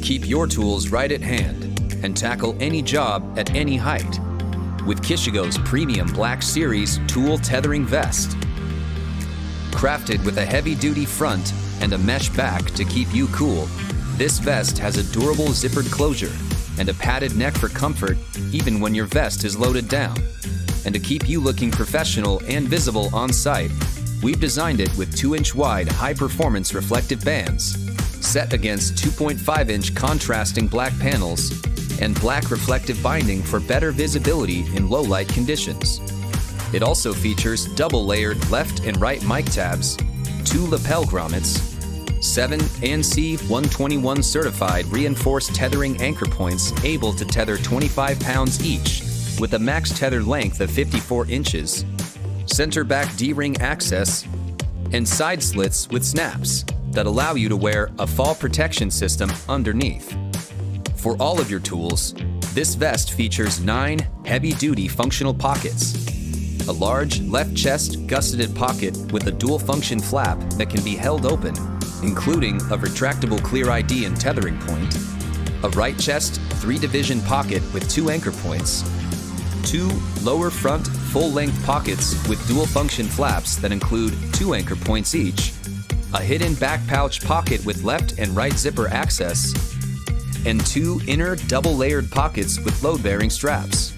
Keep your tools right at hand and tackle any job at any height with Kishigo's premium Black Series tool tethering vest. Crafted with a heavy-duty front and a mesh back to keep you cool, this vest has a durable zippered closure and a padded neck for comfort even when your vest is loaded down. And to keep you looking professional and visible on site, we've designed it with 2-inch wide high-performance reflective bands set against 2.5-inch contrasting black panels and black reflective binding for better visibility in low-light conditions. It also features double-layered left and right mic tabs, 2 lapel grommets, 7 ANSI 121 certified reinforced tethering anchor points able to tether 25 pounds each with a max tether length of 54 inches, center back D-ring access, and side slits with snaps that allow you to wear a fall protection system underneath. For all of your tools, this vest features 9 heavy-duty functional pockets, a large left chest gusseted pocket with a dual-function flap that can be held open, including a retractable clear ID and tethering point, a right chest 3-division pocket with 2 anchor points, 2 lower front full-length pockets with dual-function flaps that include 2 anchor points each, a hidden back pouch pocket with left and right zipper access, and 2 inner double-layered pockets with load-bearing straps.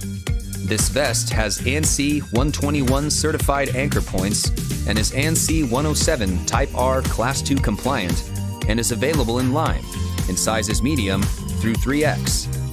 This vest has ANSI 121 certified anchor points and is ANSI 107 Type R Class 2 compliant and is available in line in sizes medium through 3X.